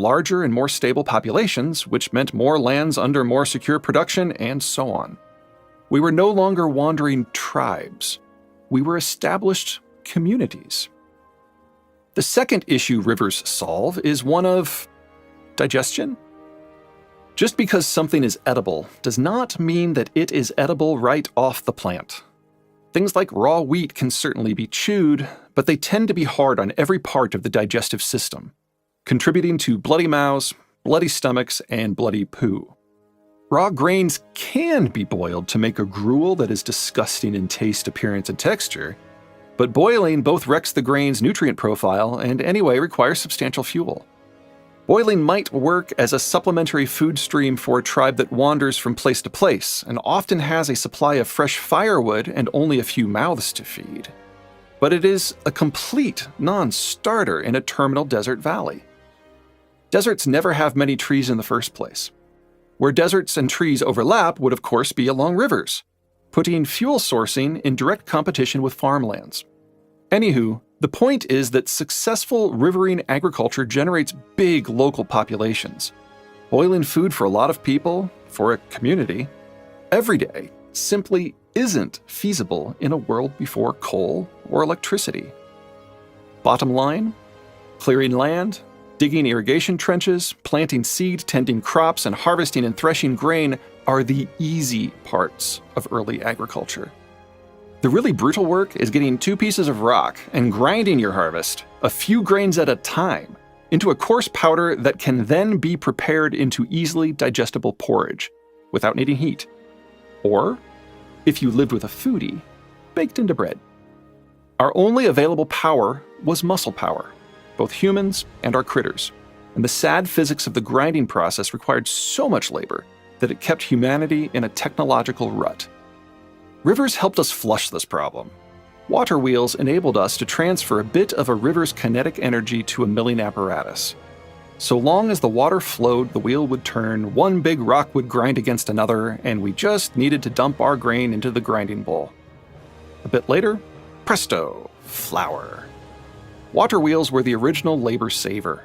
larger and more stable populations, which meant more lands under more secure production, and so on. We were no longer wandering tribes. We were established communities. The second issue rivers solve is one of digestion. Just because something is edible does not mean that it is edible right off the plant. Things like raw wheat can certainly be chewed, but they tend to be hard on every part of the digestive system, contributing to bloody mouths, bloody stomachs, and bloody poo. Raw grains can be boiled to make a gruel that is disgusting in taste, appearance, and texture, but boiling both wrecks the grain's nutrient profile and anyway requires substantial fuel. Boiling might work as a supplementary food stream for a tribe that wanders from place to place and often has a supply of fresh firewood and only a few mouths to feed. But it is a complete non-starter in a terminal desert valley. Deserts never have many trees in the first place. Where deserts and trees overlap would of course be along rivers, putting fuel sourcing in direct competition with farmlands. Anywho, the point is that successful riverine agriculture generates big local populations. Boiling food for a lot of people, for a community, every day simply isn't feasible in a world before coal or electricity. Bottom line, clearing land, digging irrigation trenches, planting seed, tending crops, and harvesting and threshing grain are the easy parts of early agriculture. The really brutal work is getting 2 pieces of rock and grinding your harvest, a few grains at a time, into a coarse powder that can then be prepared into easily digestible porridge without needing heat. Or, if you lived with a foodie, baked into bread. Our only available power was muscle power, both humans and our critters, and the sad physics of the grinding process required so much labor that it kept humanity in a technological rut. Rivers helped us flush this problem. Water wheels enabled us to transfer a bit of a river's kinetic energy to a milling apparatus. So long as the water flowed, the wheel would turn, one big rock would grind against another, and we just needed to dump our grain into the grinding bowl. A bit later, presto, flour. Water wheels were the original labor saver.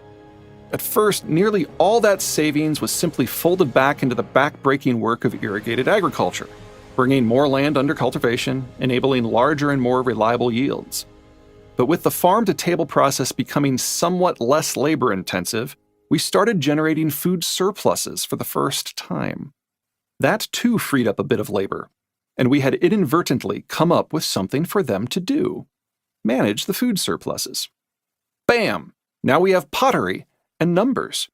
At first, nearly all that savings was simply folded back into the back-breaking work of irrigated agriculture, bringing more land under cultivation, enabling larger and more reliable yields. But with the farm-to-table process becoming somewhat less labor-intensive, we started generating food surpluses for the first time. That too freed up a bit of labor, and we had inadvertently come up with something for them to do: manage the food surpluses. Bam! Now we have pottery and numbers.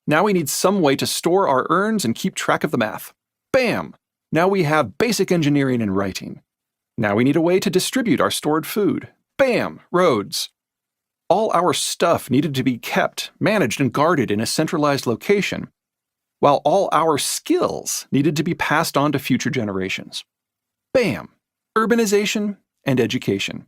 Now we need some way to store our urns and keep track of the math. Bam! Now we have basic engineering and writing. Now we need a way to distribute our stored food. Bam! Roads. All our stuff needed to be kept, managed, and guarded in a centralized location, while all our skills needed to be passed on to future generations. Bam! Urbanization and education.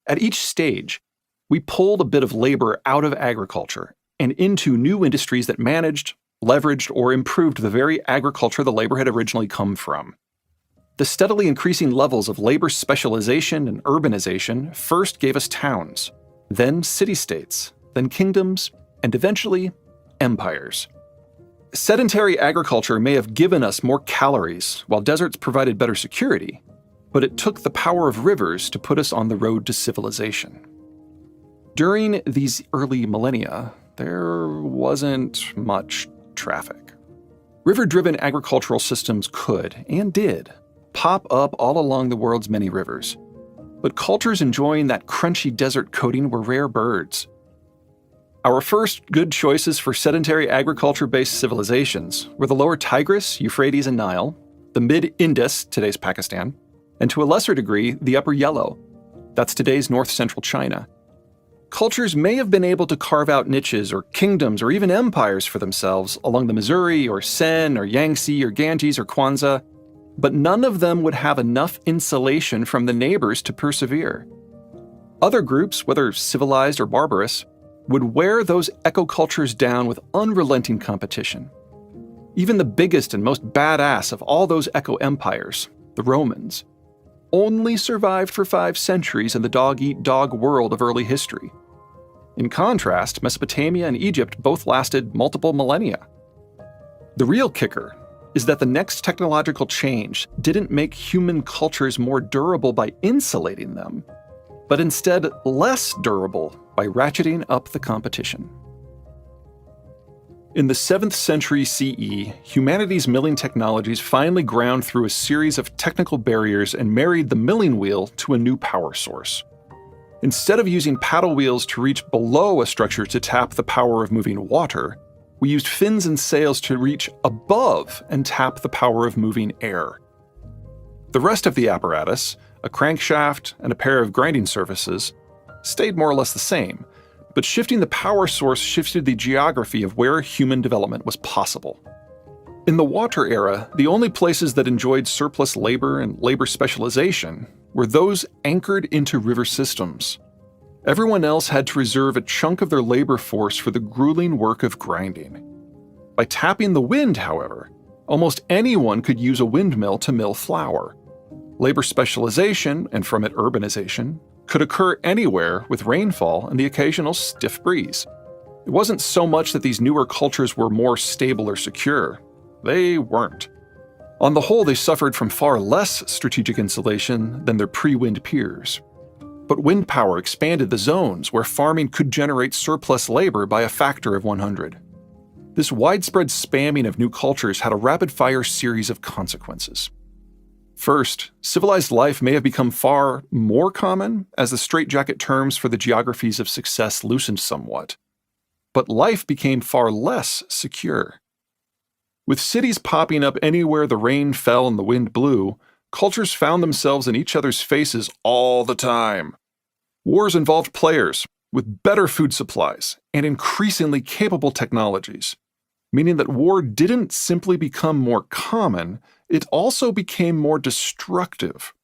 At each stage, we pulled a bit of labor out of agriculture and into new industries that managed, leveraged, or improved the very agriculture the labor had originally come from. The steadily increasing levels of labor specialization and urbanization first gave us towns, then city-states, then kingdoms, and eventually empires. Sedentary agriculture may have given us more calories, while deserts provided better security, but it took the power of rivers to put us on the road to civilization. During these early millennia, there wasn't much traffic. River-driven agricultural systems could, and did, pop up all along the world's many rivers. But cultures enjoying that crunchy desert coating were rare birds. Our first good choices for sedentary agriculture-based civilizations were the lower Tigris, Euphrates, and Nile, the mid-Indus, today's Pakistan, and to a lesser degree, the upper Yellow, that's today's north-central China. Cultures may have been able to carve out niches or kingdoms or even empires for themselves along the Missouri or Seine or Yangtze or Ganges or Kwanzaa, but none of them would have enough insulation from the neighbors to persevere. Other groups, whether civilized or barbarous, would wear those eco-cultures down with unrelenting competition. Even the biggest and most badass of all those eco-empires, the Romans, only survived for 5 centuries in the dog-eat-dog world of early history. In contrast, Mesopotamia and Egypt both lasted multiple millennia. The real kicker is that the next technological change didn't make human cultures more durable by insulating them, but instead less durable by ratcheting up the competition. In the 7th century CE, humanity's milling technologies finally ground through a series of technical barriers and married the milling wheel to a new power source. Instead of using paddle wheels to reach below a structure to tap the power of moving water, we used fins and sails to reach above and tap the power of moving air. The rest of the apparatus, a crankshaft and a pair of grinding surfaces, stayed more or less the same, but shifting the power source shifted the geography of where human development was possible. In the water era, the only places that enjoyed surplus labor and labor specialization were those anchored into river systems. Everyone else had to reserve a chunk of their labor force for the grueling work of grinding. By tapping the wind, however, almost anyone could use a windmill to mill flour. Labor specialization, and from it urbanization, could occur anywhere with rainfall and the occasional stiff breeze. It wasn't so much that these newer cultures were more stable or secure. They weren't. On the whole, they suffered from far less strategic insulation than their pre-wind peers. But wind power expanded the zones where farming could generate surplus labor by a factor of 100. This widespread spamming of new cultures had a rapid-fire series of consequences. First, civilized life may have become far more common as the straitjacket terms for the geographies of success loosened somewhat. But life became far less secure. With cities popping up anywhere the rain fell and the wind blew, cultures found themselves in each other's faces all the time. Wars involved players with better food supplies and increasingly capable technologies, meaning that war didn't simply become more common, it also became more destructive.